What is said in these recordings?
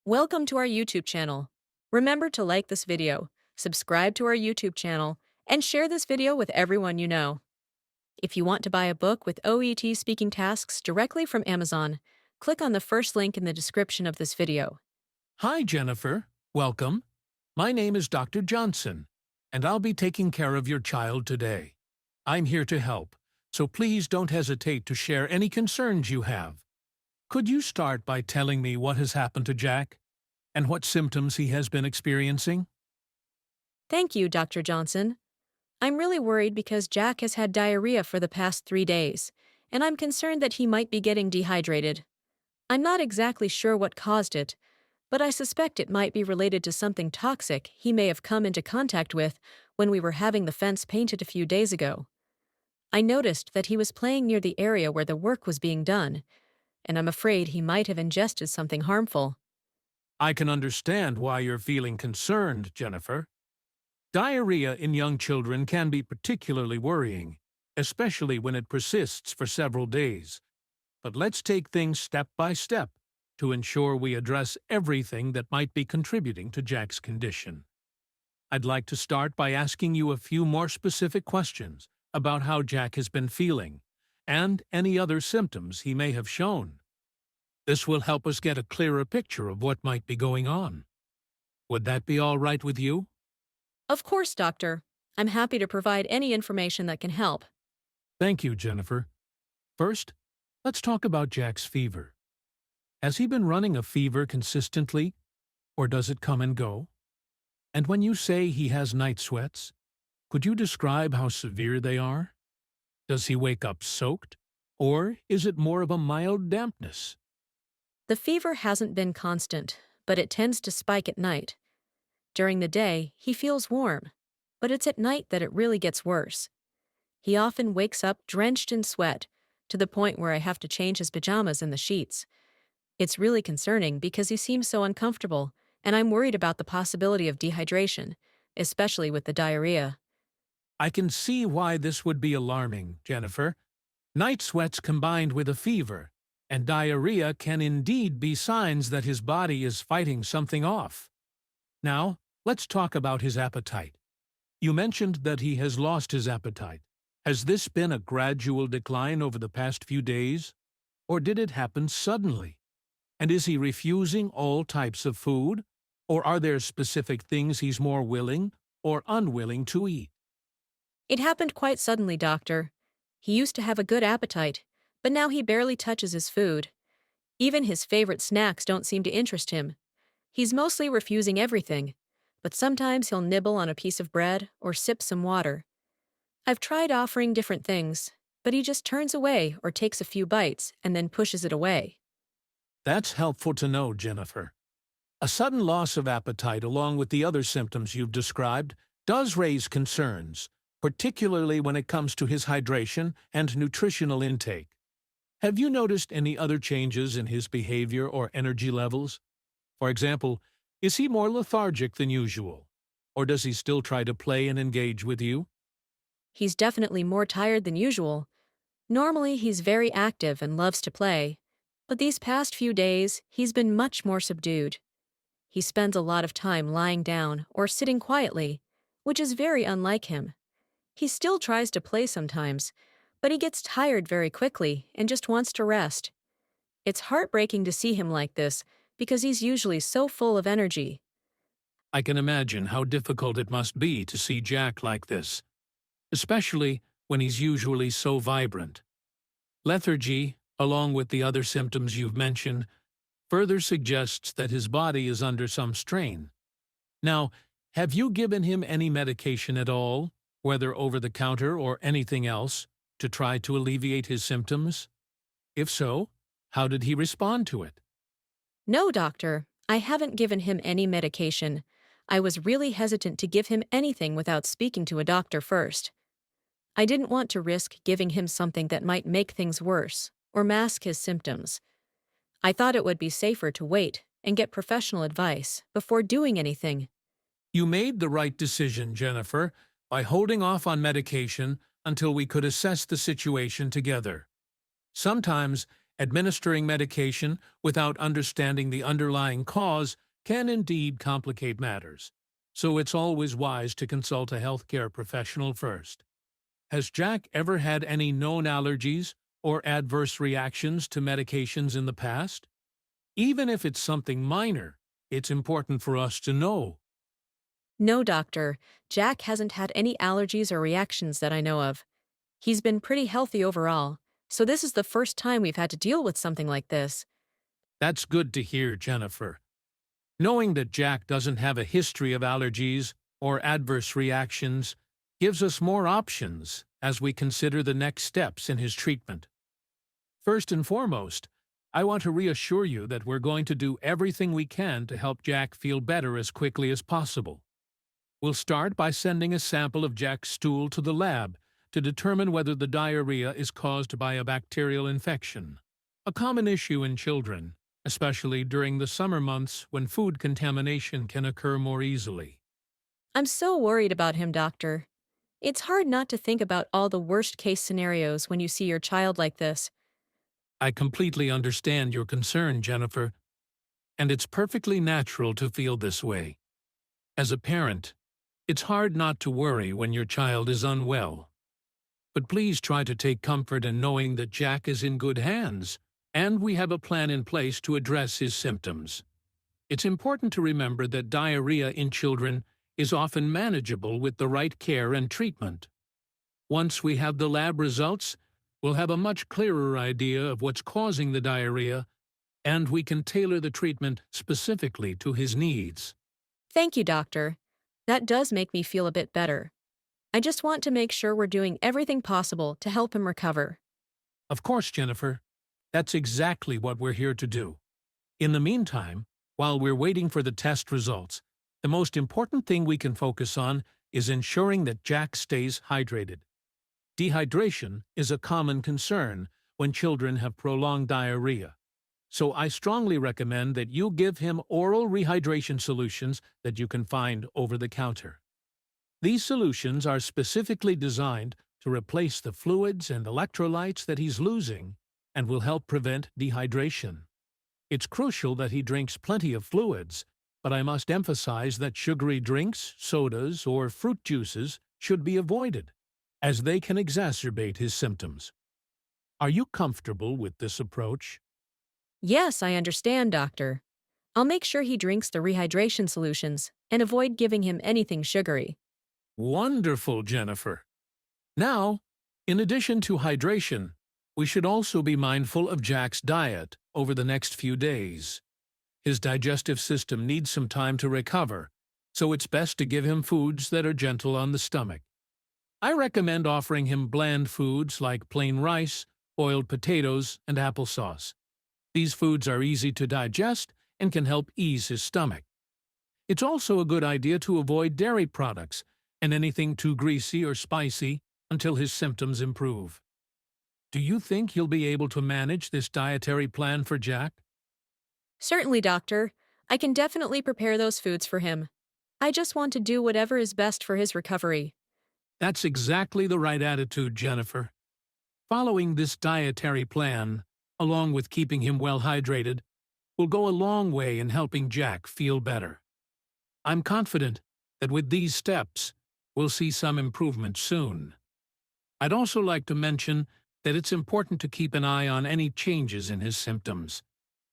Welcome to our YouTube channel. Remember to like this video, subscribe to our YouTube channel, and share this video with everyone you know. If you want to buy a book with OET speaking tasks directly from Amazon, click on the first link in the description of this video. Hi, Jennifer. Welcome. My name is Dr. Johnson, and I'll be taking care of your child today. I'm here to help, so please don't hesitate to share any concerns you have. Could you start by telling me what has happened to Jack and what symptoms he has been experiencing? Thank you, Dr. Johnson. I'm really worried because Jack has had diarrhea for the past 3 days, and I'm concerned that he might be getting dehydrated. I'm not exactly sure what caused it, but I suspect it might be related to something toxic he may have come into contact with when we were having the fence painted a few days ago. I noticed that he was playing near the area where the work was being done, and I'm afraid he might have ingested something harmful. I can understand why you're feeling concerned, Jennifer. Diarrhea in young children can be particularly worrying, especially when it persists for several days. But let's take things step by step to ensure we address everything that might be contributing to Jack's condition. I'd like to start by asking you a few more specific questions about how Jack has been feeling and any other symptoms he may have shown. This will help us get a clearer picture of what might be going on. Would that be all right with you? Of course, Doctor. I'm happy to provide any information that can help. Thank you, Jennifer. First, let's talk about Jack's fever. Has he been running a fever consistently, or does it come and go? And when you say he has night sweats, could you describe how severe they are? Does he wake up soaked, or is it more of a mild dampness? The fever hasn't been constant, but it tends to spike at night. During the day, he feels warm, but it's at night that it really gets worse. He often wakes up drenched in sweat, to the point where I have to change his pajamas and the sheets. It's really concerning because he seems so uncomfortable, and I'm worried about the possibility of dehydration, especially with the diarrhea. I can see why this would be alarming, Jennifer. Night sweats combined with a fever and diarrhea can indeed be signs that his body is fighting something off. Now, let's talk about his appetite. You mentioned that he has lost his appetite. Has this been a gradual decline over the past few days, or did it happen suddenly? And is he refusing all types of food, or are there specific things he's more willing or unwilling to eat? It happened quite suddenly, Doctor. He used to have a good appetite, but now he barely touches his food. Even his favorite snacks don't seem to interest him. He's mostly refusing everything, but sometimes he'll nibble on a piece of bread or sip some water. I've tried offering different things, but he just turns away or takes a few bites and then pushes it away. That's helpful to know, Jennifer. A sudden loss of appetite, along with the other symptoms you've described, does raise concerns, particularly when it comes to his hydration and nutritional intake. Have you noticed any other changes in his behavior or energy levels? For example, is he more lethargic than usual, or does he still try to play and engage with you? He's definitely more tired than usual. Normally, he's very active and loves to play, but these past few days, he's been much more subdued. He spends a lot of time lying down or sitting quietly, which is very unlike him. He still tries to play sometimes, but he gets tired very quickly and just wants to rest. It's heartbreaking to see him like this because he's usually so full of energy. I can imagine how difficult it must be to see Jack like this, especially when he's usually so vibrant. Lethargy, along with the other symptoms you've mentioned, further suggests that his body is under some strain. Now, have you given him any medication at all, whether over the counter or anything else, to try to alleviate his symptoms? If so, how did he respond to it? No, doctor, I haven't given him any medication. I was really hesitant to give him anything without speaking to a doctor first. I didn't want to risk giving him something that might make things worse or mask his symptoms. I thought it would be safer to wait and get professional advice before doing anything. You made the right decision, Jennifer, by holding off on medication until we could assess the situation together. Sometimes Administering medication without understanding the underlying cause can indeed complicate matters, so it's always wise to consult a healthcare professional first. Has Jack ever had any known allergies or adverse reactions to medications in the past? Even if it's something minor, it's important for us to know. No, doctor. Jack hasn't had any allergies or reactions that I know of. He's been pretty healthy overall, so this is the first time we've had to deal with something like this. That's good to hear, Jennifer. Knowing that Jack doesn't have a history of allergies or adverse reactions gives us more options as we consider the next steps in his treatment. First and foremost, I want to reassure you that we're going to do everything we can to help Jack feel better as quickly as possible. We'll start by sending a sample of Jack's stool to the lab to determine whether the diarrhea is caused by a bacterial infection, a common issue in children, especially during the summer months when food contamination can occur more easily. I'm so worried about him, doctor. It's hard not to think about all the worst-case scenarios when you see your child like this. I completely understand your concern, Jennifer, and it's perfectly natural to feel this way. As a parent, it's hard not to worry when your child is unwell. But please try to take comfort in knowing that Jack is in good hands, and we have a plan in place to address his symptoms. It's important to remember that diarrhea in children is often manageable with the right care and treatment. Once we have the lab results, we'll have a much clearer idea of what's causing the diarrhea, and we can tailor the treatment specifically to his needs. Thank you, doctor. That does make me feel a bit better. I just want to make sure we're doing everything possible to help him recover. Of course, Jennifer, that's exactly what we're here to do. In the meantime, while we're waiting for the test results, the most important thing we can focus on is ensuring that Jack stays hydrated. Dehydration is a common concern when children have prolonged diarrhea, so I strongly recommend that you give him oral rehydration solutions that you can find over the counter. These solutions are specifically designed to replace the fluids and electrolytes that he's losing and will help prevent dehydration. It's crucial that he drinks plenty of fluids, but I must emphasize that sugary drinks, sodas, or fruit juices should be avoided, as they can exacerbate his symptoms. Are you comfortable with this approach? Yes, I understand, doctor. I'll make sure he drinks the rehydration solutions and avoid giving him anything sugary. Wonderful, Jennifer. Now, in addition to hydration, we should also be mindful of Jack's diet over the next few days. His digestive system needs some time to recover, so it's best to give him foods that are gentle on the stomach. I recommend offering him bland foods like plain rice, boiled potatoes, and applesauce. These foods are easy to digest and can help ease his stomach. It's also a good idea to avoid dairy products and anything too greasy or spicy until his symptoms improve. Do you think he'll be able to manage this dietary plan for Jack? Certainly, doctor. I can definitely prepare those foods for him. I just want to do whatever is best for his recovery. That's exactly the right attitude, Jennifer. Following this dietary plan, along with keeping him well hydrated, will go a long way in helping Jack feel better. I'm confident that with these steps, we'll see some improvement soon. I'd also like to mention that it's important to keep an eye on any changes in his symptoms.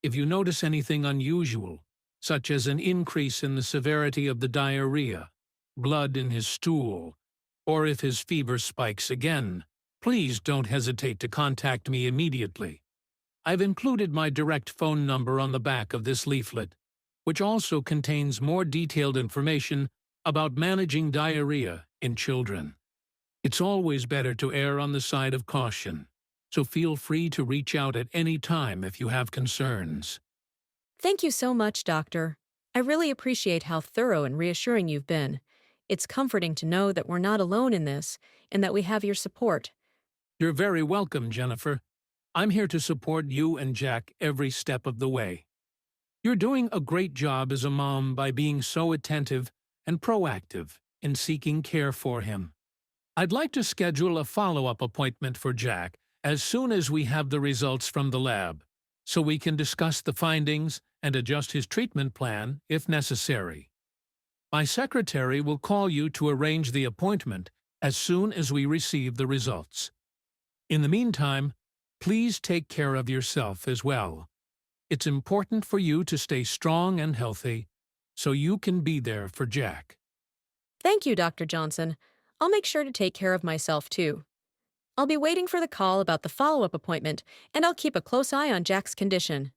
If you notice anything unusual, such as an increase in the severity of the diarrhea, blood in his stool, or if his fever spikes again, please don't hesitate to contact me immediately. I've included my direct phone number on the back of this leaflet, which also contains more detailed information about managing diarrhea in children. It's always better to err on the side of caution, so feel free to reach out at any time if you have concerns. Thank you so much, doctor. I really appreciate how thorough and reassuring you've been. It's comforting to know that we're not alone in this and that we have your support. You're very welcome, Jennifer. I'm here to support you and Jack every step of the way. You're doing a great job as a mom by being so attentive and proactive in seeking care for him. I'd like to schedule a follow-up appointment for Jack as soon as we have the results from the lab, so we can discuss the findings and adjust his treatment plan if necessary. My secretary will call you to arrange the appointment as soon as we receive the results. In the meantime, please take care of yourself as well. It's important for you to stay strong and healthy so you can be there for Jack. Thank you, Dr. Johnson. I'll make sure to take care of myself too. I'll be waiting for the call about the follow-up appointment, and I'll keep a close eye on Jack's condition.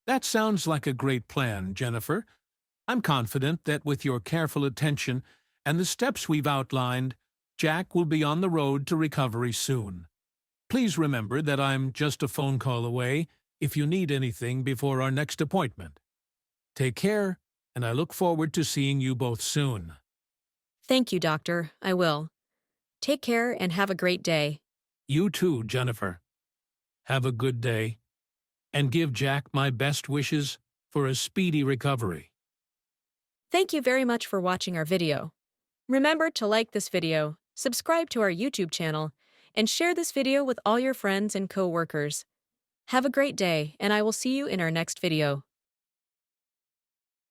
That sounds like a great plan, Jennifer. I'm confident that with your careful attention and the steps we've outlined, Jack will be on the road to recovery soon. Please remember that I'm just a phone call away if you need anything before our next appointment. Take care, and I look forward to seeing you both soon. Thank you, Doctor. I will. Take care and have a great day. You too, Jennifer. Have a good day, and give Jack my best wishes for a speedy recovery. Thank you very much for watching our video. Remember to like this video, subscribe to our YouTube channel, and share this video with all your friends and co-workers. Have a great day, and I will see you in our next video.